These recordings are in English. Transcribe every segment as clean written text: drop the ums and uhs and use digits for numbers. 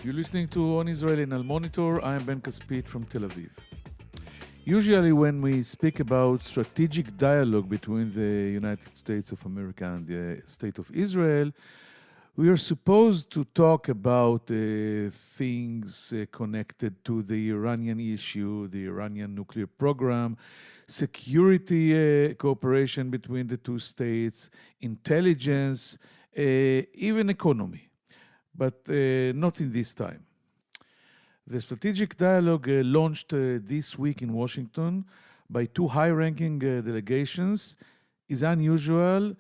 You're listening to On Israel in Al Monitor. I am Ben Caspit from Tel Aviv. Usually when we speak about strategic dialogue between the United States of America and the State of Israel, we are supposed to talk about things connected to the Iranian issue, the Iranian nuclear program, security cooperation between the two states, intelligence, even economy. But not in this time. The strategic dialogue launched this week in Washington by two high-ranking delegations is unusual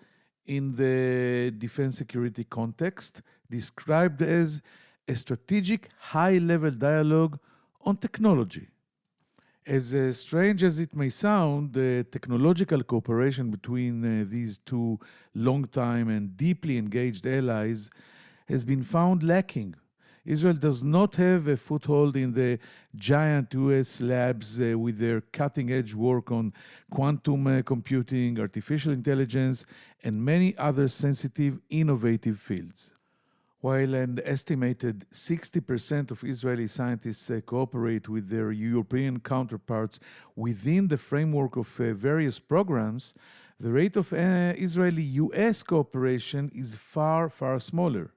in the defense security context, described as a strategic high-level dialogue on technology. As strange as it may sound, the technological cooperation between these two long-time and deeply engaged allies has been found lacking. Israel does not have a foothold in the giant US labs with their cutting-edge work on quantum computing, artificial intelligence, and many other sensitive, innovative fields. While an estimated 60% of Israeli scientists cooperate with their European counterparts within the framework of various programs, the rate of Israeli-US cooperation is far, far smaller.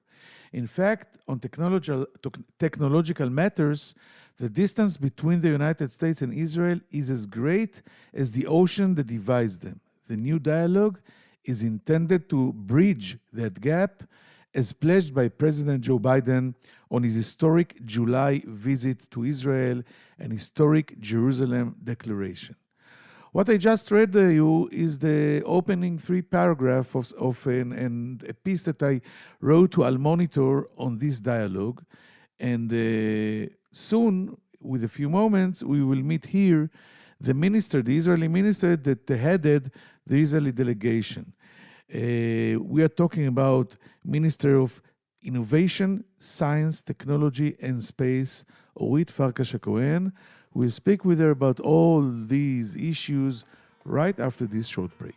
In fact, on technological matters, the distance between the United States and Israel is as great as the ocean that divides them. The new dialogue is intended to bridge that gap, as pledged by President Joe Biden on his historic July visit to Israel and historic Jerusalem declaration. What I just read to you is the opening three paragraphs of a piece that I wrote to Al Monitor on this dialogue. And soon, with a few moments, we will meet here the Israeli minister that headed the Israeli delegation. We are talking about Minister of Innovation, Science, Technology and Space, Orit Farkash-Hacohen. We'll speak with her about all these issues right after this short break.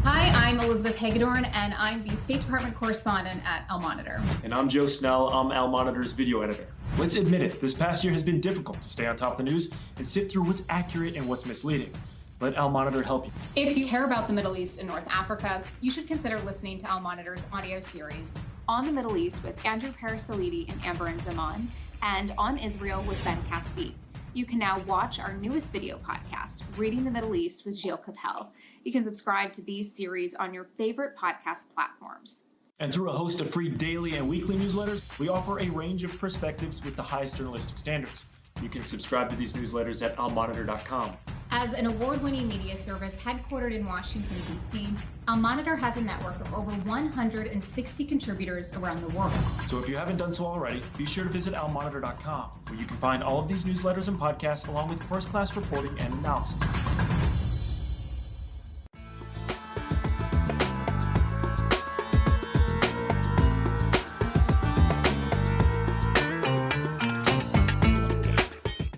Hi, I'm Elizabeth Hagedorn, and I'm the State Department correspondent at Al Monitor. And I'm Joe Snell. I'm Al Monitor's video editor. Let's admit it, this past year has been difficult to stay on top of the news and sift through what's accurate and what's misleading. Let Al Monitor help you. If you care about the Middle East and North Africa, you should consider listening to Al Monitor's audio series On the Middle East with Andrew Parasalidi and Amber and Zaman, and On Israel with Ben Caspit. You can now watch our newest video podcast, Reading the Middle East with Gilles Capel. You can subscribe to these series on your favorite podcast platforms. And through a host of free daily and weekly newsletters, we offer a range of perspectives with the highest journalistic standards. You can subscribe to these newsletters at almonitor.com. As an award-winning media service headquartered in Washington, D.C., Al Monitor has a network of over 160 contributors around the world. So if you haven't done so already, be sure to visit almonitor.com, where you can find all of these newsletters and podcasts along with first-class reporting and analysis.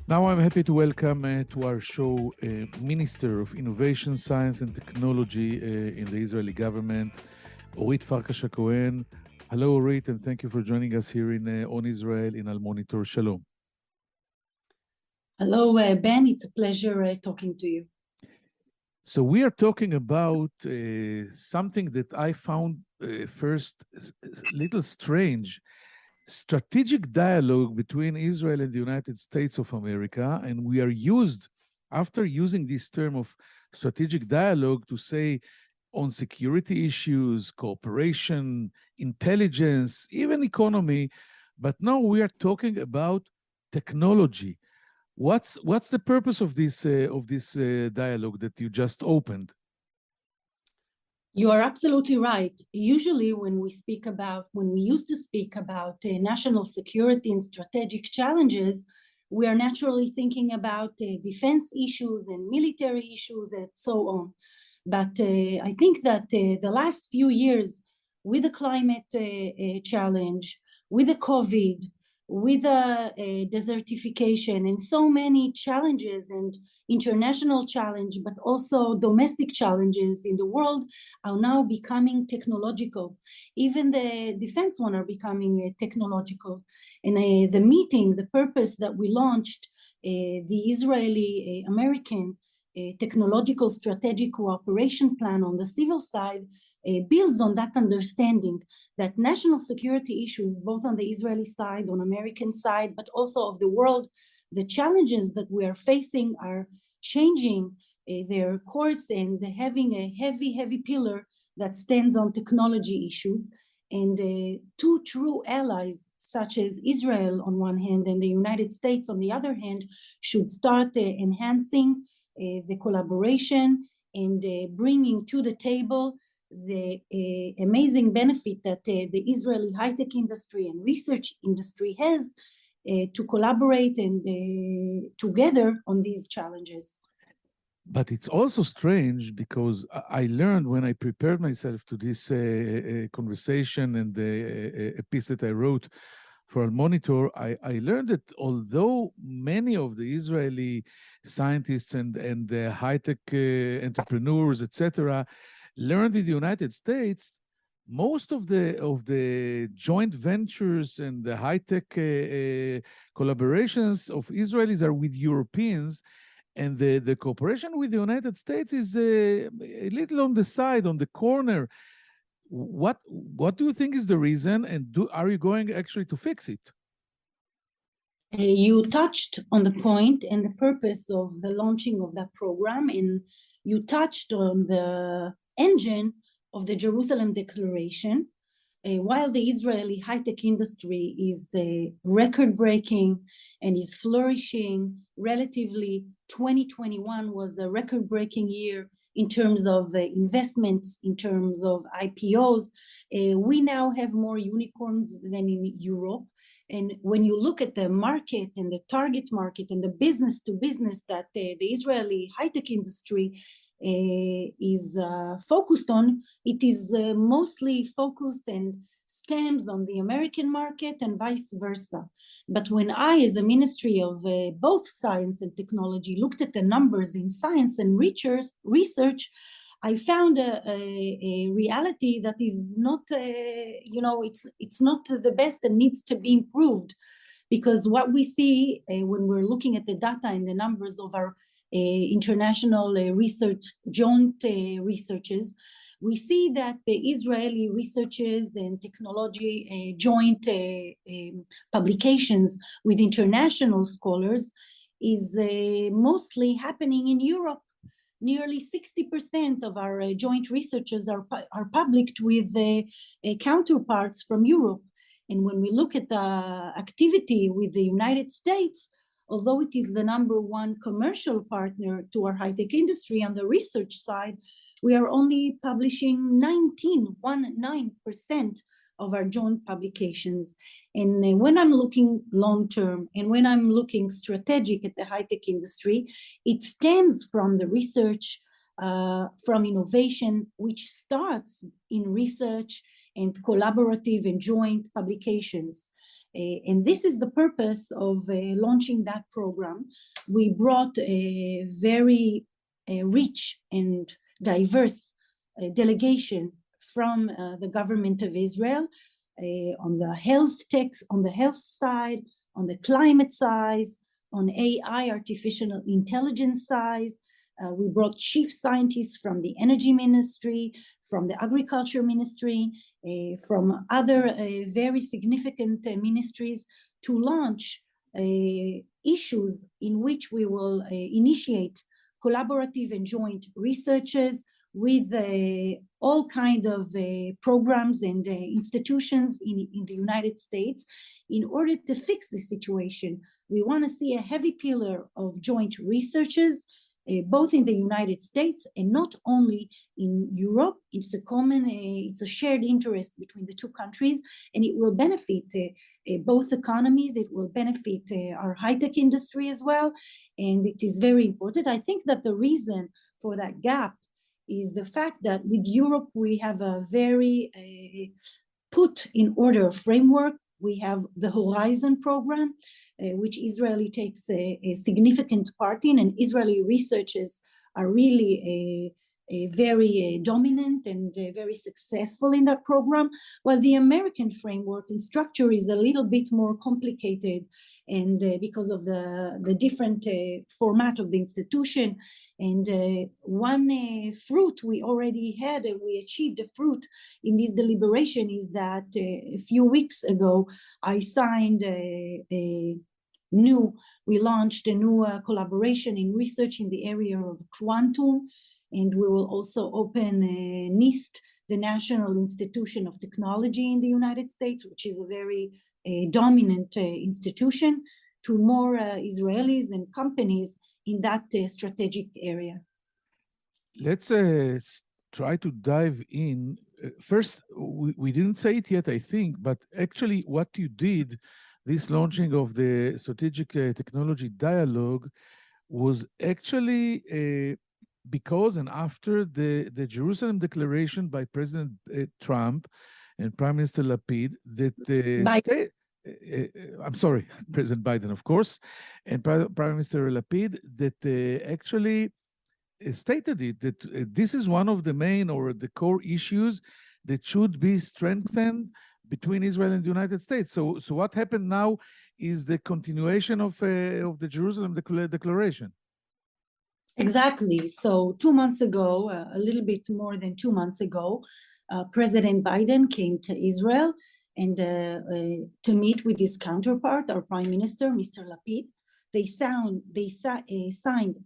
Now I'm happy to welcome to our show Minister of Innovation, Science and Technology in the Israeli government, Orit Farkash-Hacohen. Hello, Orit, and thank you for joining us here in On Israel in Al Monitor. Shalom. Hello, Ben. It's a pleasure talking to you. So we are talking about something that I found first a little strange. Strategic dialogue between Israel and the United States of America, and we are after using this term of strategic dialogue to say on security issues, cooperation, intelligence, even economy, but now we are talking about technology. What's the purpose of this dialogue that you just opened? You are absolutely right. Usually when we used to speak about national security and strategic challenges, we are naturally thinking about defense issues and military issues and so on. But I think that the last few years with the climate challenge, with the COVID, with desertification and so many challenges and international challenge, but also domestic challenges in the world are now becoming technological. Even the defense one are becoming technological. And the meeting, the purpose that we launched, the Israeli-American technological strategic cooperation plan on the civil side builds on that understanding that national security issues, both on the Israeli side, on American side, but also of the world, the challenges that we are facing are changing their course and having a heavy pillar that stands on technology issues. And two true allies, such as Israel on one hand and the United States on the other hand, should start enhancing the collaboration and bringing to the table the amazing benefit that the Israeli high-tech industry and research industry has to collaborate and together on these challenges. But it's also strange because I learned when I prepared myself to this conversation and a piece that I wrote for Al Monitor, I learned that although many of the Israeli scientists and the high-tech entrepreneurs, etc., learned in the United States, most of the joint ventures and the high-tech collaborations of Israelis are with Europeans, and the cooperation with the United States is a little on the side, on the corner. What do you think is the reason, and are you going actually to fix it? You touched on the point and the purpose of the launching of that program, and you touched on the engine of the Jerusalem Declaration. While the Israeli high-tech industry is record-breaking and is flourishing relatively, 2021 was a record-breaking year in terms of investments, in terms of IPOs. We now have more unicorns than in Europe. And when you look at the market and the target market and the business to business that the Israeli high-tech industry is focused on, it is mostly focused and stems on the American market and vice versa. But when I, as the Ministry of both Science and Technology, looked at the numbers in science and research, I found a reality that is not, it's not the best and needs to be improved. Because what we see when we're looking at the data and the numbers of our international research, joint researches, we see that the Israeli researchers and technology joint publications with international scholars is mostly happening in Europe. Nearly 60% of our joint researchers are published with counterparts from Europe. And when we look at the activity with the United States, although it is the #1 commercial partner to our high-tech industry on the research side, we are only publishing 19% of our joint publications. And when I'm looking long-term and when I'm looking strategic at the high-tech industry, it stems from the research, from innovation, which starts in research and collaborative and joint publications. And this is the purpose of launching that program. We brought a very rich and diverse delegation from the government of Israel on the health side, on the climate side, on AI, artificial intelligence side. We brought chief scientists from the Energy Ministry, from the Agriculture Ministry, from other very significant ministries to launch issues in which we will initiate collaborative and joint researches with all kind of programs and institutions in the United States in order to fix the situation. We want to see a heavy pillar of joint researches both in the United States and not only in Europe. It's a shared interest between the two countries, and it will benefit both economies. It will benefit our high-tech industry as well, and it is very important. I think that the reason for that gap is the fact that with Europe we have a very put in order framework We have the Horizon program, which Israel takes a significant part in, and Israeli researchers are really very dominant and very successful in that program, while the American framework and structure is a little bit more complicated, and because of the different format of the institution. And one fruit we already had, and we achieved a fruit in this deliberation, is that a few weeks ago I signed we launched a new collaboration in research in the area of quantum, and we will also open NIST, the National Institution of Technology in the United States, which is a very dominant institution, to more Israelis and companies in that strategic area. Let's try to dive in. First, we didn't say it yet, I think, but actually what you did, this launching of the Strategic Technology Dialogue, was actually because and after the Jerusalem Declaration by President Trump and Prime Minister Lapid, that the state, I'm sorry, President Biden, of course, and Prime Minister Lapid, that actually stated it, that this is one of the main or the core issues that should be strengthened between Israel and the United States. So what happened now is the continuation of the Jerusalem Declaration. Exactly. So 2 months ago, a little bit more than 2 months ago, President Biden came to Israel and to meet with his counterpart, our Prime Minister, Mr. Lapid. They signed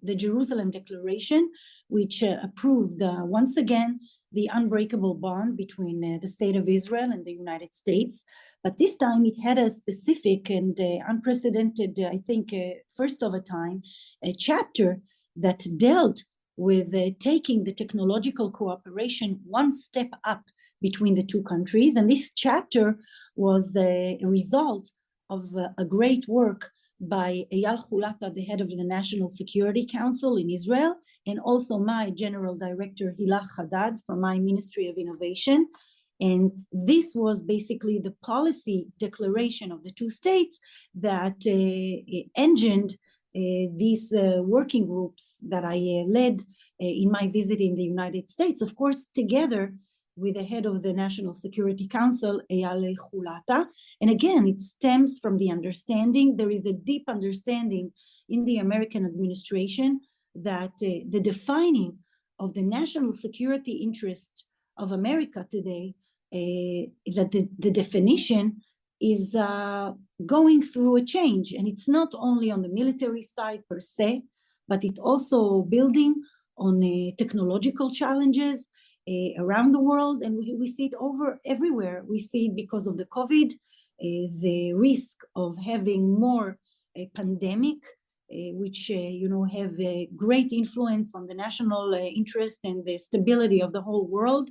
the Jerusalem Declaration, which approved once again the unbreakable bond between the State of Israel and the United States. But this time it had a specific and unprecedented, I think, first of a time, a chapter that dealt with taking the technological cooperation one step up between the two countries. And this chapter was the result of a great work by Eyal Hulata, the head of the National Security Council in Israel, and also my General Director, Hilach Haddad, from my Ministry of Innovation. And this was basically the policy declaration of the two states that engined these working groups that I led in my visit in the United States, of course, together with the head of the National Security Council, Eyal Hulata. And again, it stems from the understanding, there is a deep understanding in the American administration that the defining of the national security interest of America today, that the definition is going through a change. And it's not only on the military side per se, but it also building on technological challenges around the world. And we see it over everywhere. We see it because of the COVID, the risk of having more pandemic, which have a great influence on the national interest and the stability of the whole world.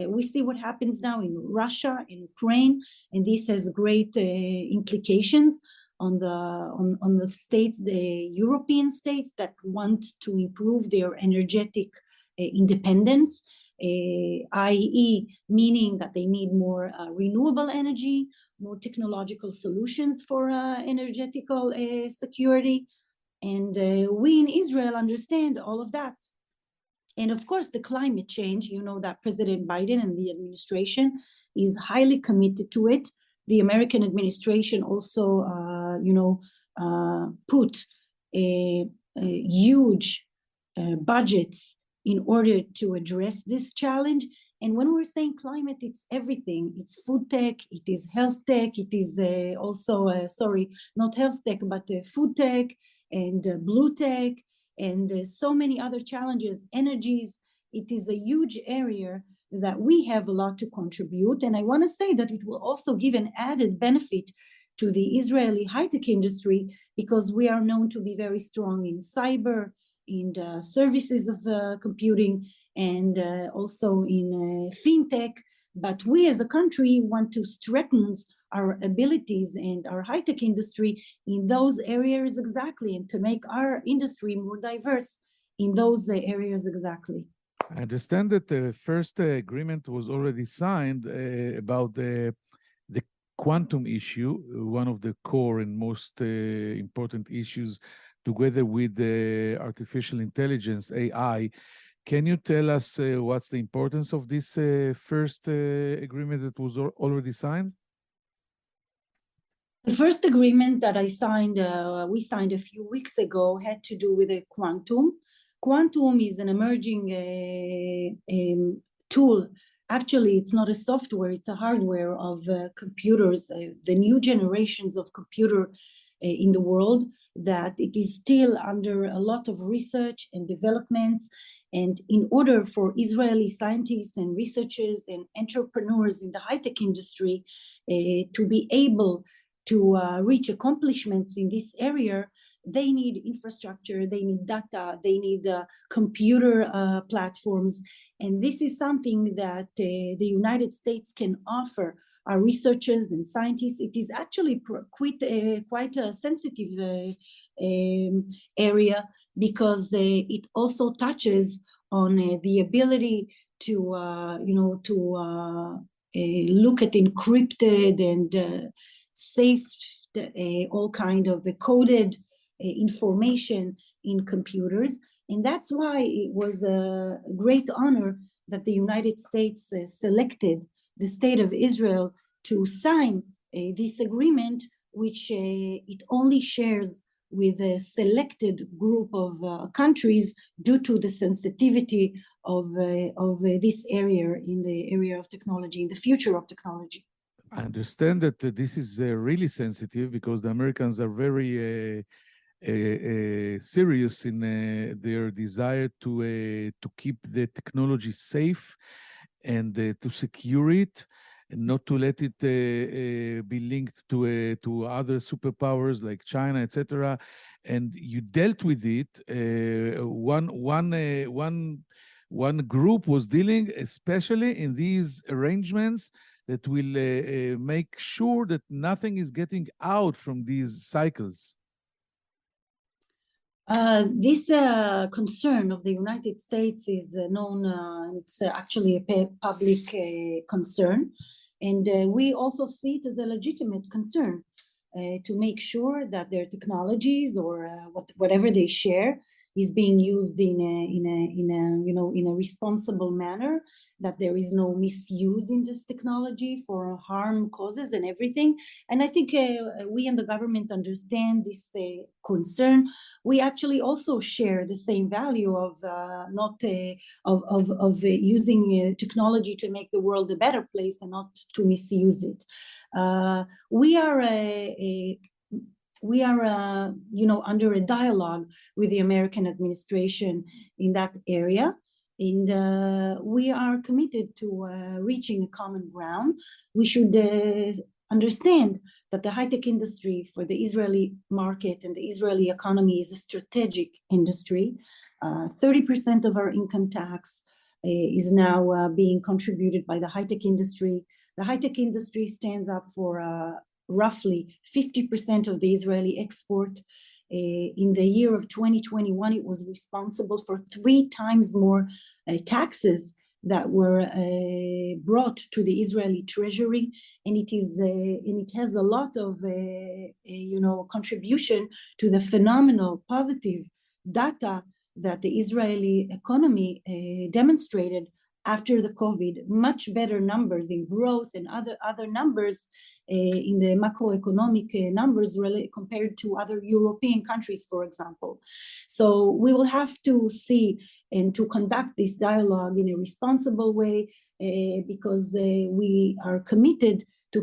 We see what happens now in Russia, in Ukraine, and this has great implications on the states, the European states that want to improve their energetic independence, i.e. meaning that they need more renewable energy, more technological solutions for energetical security. And we in Israel understand all of that. And of course, the climate change, that President Biden and the administration is highly committed to it. The American administration also, put huge budgets in order to address this challenge. And when we're saying climate, it's everything. It's food tech, it is health tech, it is also, not health tech, but food tech and blue tech, and so many other challenges, energies. It is a huge area that we have a lot to contribute. And I want to say that it will also give an added benefit to the Israeli high-tech industry, because we are known to be very strong in cyber, in the services of computing, and also in fintech. But we as a country want to strengthen our abilities and our high-tech industry in those areas exactly, and to make our industry more diverse in those areas exactly. I understand that the first agreement was already signed about the quantum issue, one of the core and most important issues, together with the artificial intelligence, AI. Can you tell us what's the importance of this first agreement that was already signed? The first agreement that we signed a few weeks ago had to do with a quantum. Quantum is an emerging tool. Actually, it's not a software, it's a hardware of computers, the new generations of computer in the world, that it is still under a lot of research and developments. And in order for Israeli scientists and researchers and entrepreneurs in the high-tech industry to be able to reach accomplishments in this area, they need infrastructure, they need data, they need computer platforms. And this is something that the United States can offer our researchers and scientists. It is actually quite a sensitive area, because it also touches on the ability to look at encrypted and safe, all kind of coded information in computers. And that's why it was a great honor that the United States selected the state of Israel to sign this agreement, which it only shares with a selected group of countries due to the sensitivity of this area in the area of technology, in the future of technology. I understand that this is really sensitive, because the Americans are very serious in their desire to keep the technology safe and to secure it, and not to let it be linked to other superpowers like China, etc. And you dealt with it. One group was dealing, especially in these arrangements, that will make sure that nothing is getting out from these cycles. This concern of the United States is known, it's actually a public concern. And we also see it as a legitimate concern to make sure that their technologies or whatever they share is being used in a responsible manner, that there is no misuse in this technology for harm causes and everything. And I think we in the government understand this concern. We actually also share the same value of using technology to make the world a better place and not to misuse it. We are under a dialogue with the American administration in that area, and we are committed to reaching a common ground. We should understand that the high-tech industry for the Israeli market and the Israeli economy is a strategic industry. 30% of our income tax is now being contributed by the high-tech industry. The high-tech industry stands up for roughly 50% of the Israeli export. In the year of 2021, it was responsible for 3 times more taxes that were brought to the Israeli treasury, and it has a lot of contribution to the phenomenal positive data that the Israeli economy demonstrated after the COVID. Much better numbers in growth and other numbers in the macroeconomic numbers compared to other European countries, for example. So we will have to see and to conduct this dialogue in a responsible way, because we are committed to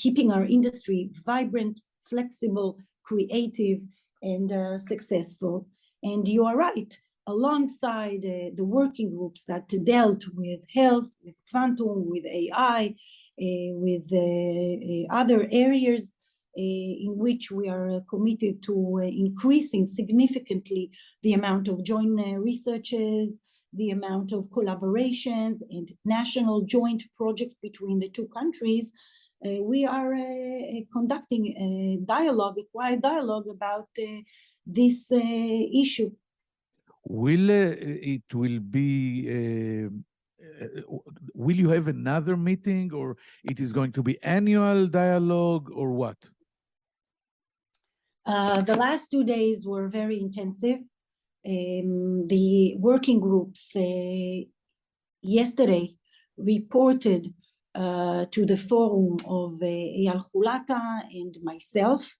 keeping our industry vibrant, flexible, creative, and successful. And you are right. Alongside the working groups that dealt with health, with quantum, with AI, with other areas in which we are committed to increasing significantly the amount of joint researches, the amount of collaborations and national joint projects between the two countries. We are conducting a dialogue, a quiet dialogue about this issue. Will it be will you have another meeting, or it is going to be annual dialogue, or what? The last 2 days were very intensive. The working groups yesterday reported to the forum of Eyal Hulata and myself,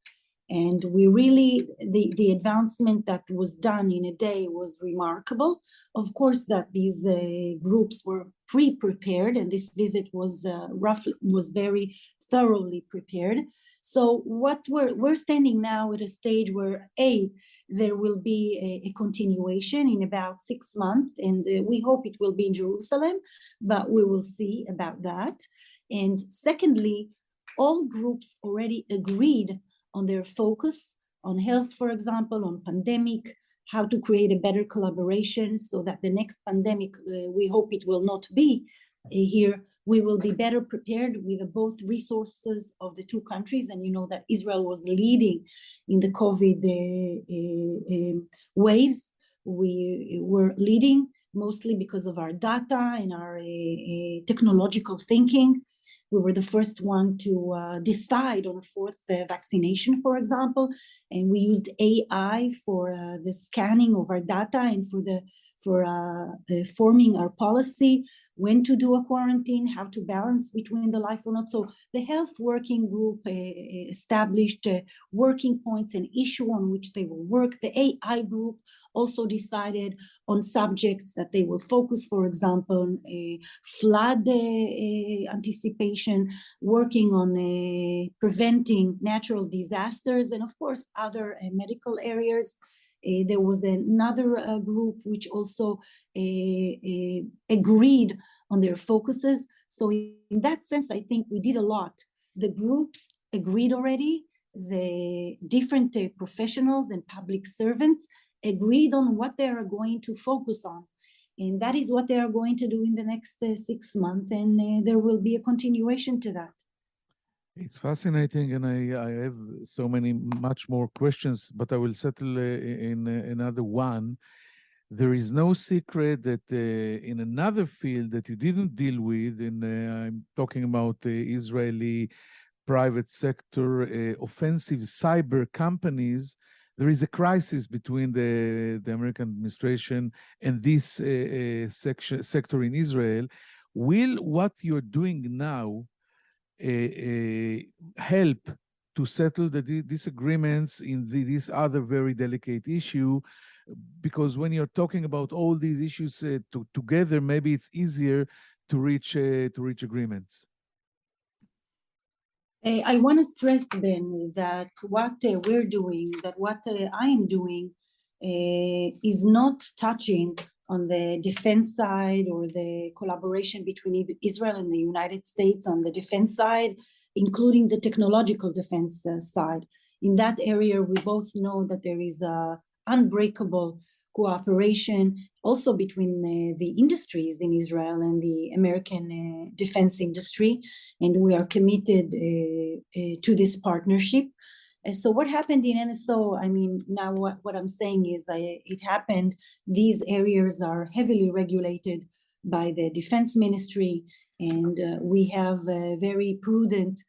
and we really, the advancement that was done in a day was remarkable. Of course, that these groups were pre-prepared, and this visit was very thoroughly prepared. So what we're standing now at a stage where there will be a continuation in about 6 months, and we hope it will be in Jerusalem, but we will see about that. And secondly, all groups already agreed on their focus on health, for example, on pandemic, how to create a better collaboration so that the next pandemic, we hope it will not be here. We will be better prepared with both resources of the two countries. And you know that Israel was leading in the COVID waves. We were leading mostly because of our data and our technological thinking. We were the first one to decide on a fourth vaccination, for example, and we used AI for the scanning of our data and for forming our policy, when to do a quarantine, how to balance between the life or not. So the health working group established working points and issue on which they will work. The AI group also decided on subjects that they will focus, for example, flood anticipation, working on preventing natural disasters, and of course other medical areas. There was another group which also agreed on their focuses. So in that sense, I think we did a lot. The groups agreed already. The different professionals and public servants agreed on what they are going to focus on. And that is what they are going to do in the next 6 months. And there will be a continuation to that. It's fascinating, and I have much more questions, but I will settle in another one. There is no secret that in another field that you didn't deal with, and I'm talking about Israeli private sector offensive cyber companies, there is a crisis between the American administration and this sector in Israel. Will what you're doing now help to settle the disagreements in this other very delicate issue? Because when you're talking about all these issues together, maybe it's easier to reach agreements. I want to stress then that what we're doing, that what I am doing is not touching on the defense side or the collaboration between Israel and the United States on the defense side, including the technological defense side. In that area, we both know that there is a unbreakable cooperation also between the industries in Israel and the American defense industry, and we are committed to this partnership. So what happened in NSO, I mean, now what I'm saying is it happened, these areas are heavily regulated by the defense ministry, and we have very prudent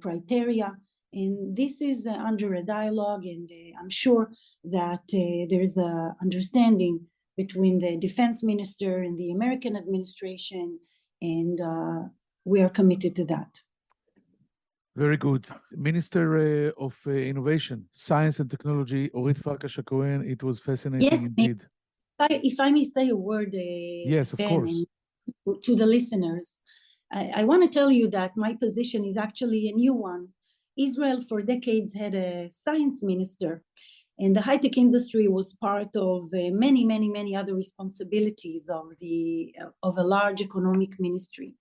criteria. And this is under a dialogue, and I'm sure that there is an understanding between the defense minister and the American administration, and we are committed to that. Very good. Minister of Innovation, Science and Technology, Orit Farkash-Hacohen, it was fascinating indeed. If I may say a word, yes, of course, to the listeners, I want to tell you that my position is actually a new one. Israel for decades had a science minister, and the high-tech industry was part of many other responsibilities of a large economic ministry.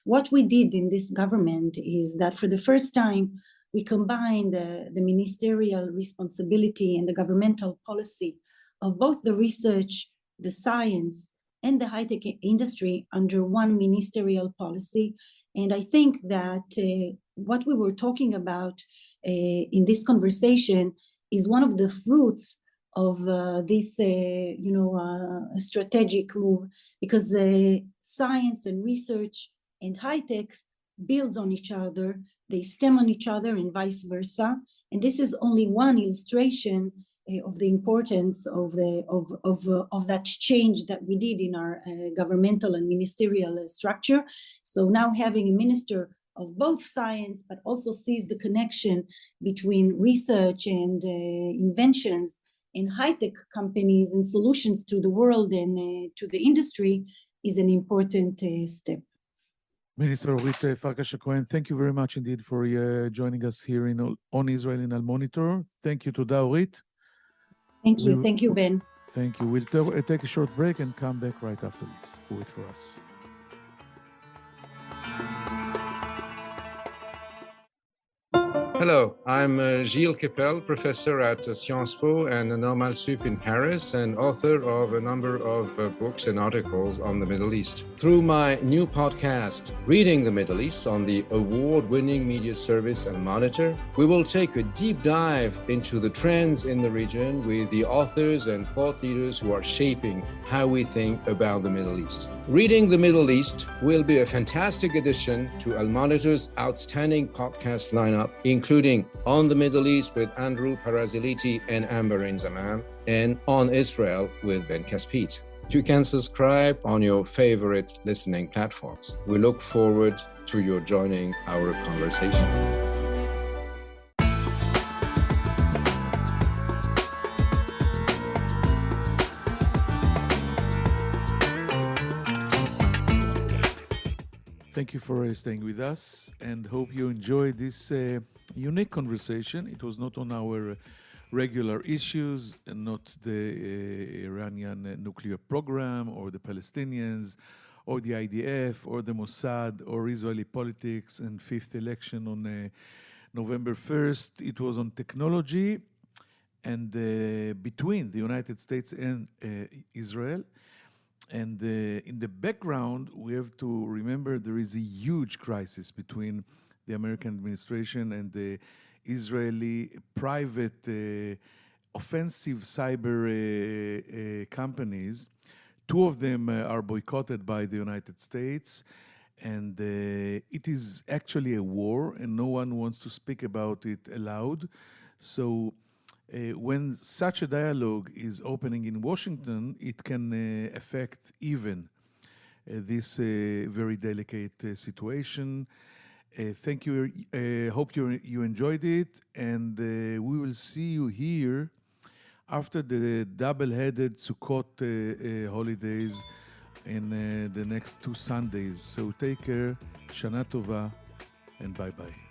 What we did in this government is that for the first time, we combined the ministerial responsibility and the governmental policy of both the research, the science, and the high-tech industry under one ministerial policy. And I think that what we were talking about in this conversation is one of the fruits of this, strategic move, because the science and research and high tech builds on each other, they stem on each other and vice versa. And this is only one illustration of the importance of that change that we did in our governmental and ministerial structure. So now having a minister of both science, but also sees the connection between research and inventions in high-tech companies and solutions to the world and to the industry, is an important step. Minister Orit Farkash-Hacohen, thank you very much indeed for joining us here on Israel in Al Monitor. Thank you to Orit. Thank you. Thank you, Ben. Thank you. We'll take a short break and come back right after this. Wait for us. Hello, I'm Gilles Kepel, professor at Sciences Po and Normal Sup in Paris, and author of a number of books and articles on the Middle East. Through my new podcast, Reading the Middle East, on the award-winning media service Al Monitor, we will take a deep dive into the trends in the region with the authors and thought leaders who are shaping how we think about the Middle East. Reading the Middle East will be a fantastic addition to Al Monitor's outstanding podcast lineup, including On the Middle East with Andrew Paraziliti and Amber Zaman, and On Israel with Ben Caspit. You can subscribe on your favorite listening platforms. We look forward to your joining our conversation. Thank you for staying with us, and hope you enjoyed this unique conversation. It was not on our regular issues, and not the Iranian nuclear program, or the Palestinians, or the IDF, or the Mossad, or Israeli politics and fifth election on November 1st. It was on technology, and between the United States and Israel. And in the background, we have to remember there is a huge crisis between the American administration and the Israeli private offensive cyber companies. Two of them are boycotted by the United States, and it is actually a war, and no one wants to speak about it aloud. So when such a dialogue is opening in Washington, it can affect even this very delicate situation. Thank you. Hope you enjoyed it, and we will see you here after the double-headed Sukkot holidays in the next 2 Sundays. So take care, Shana Tova, and bye-bye.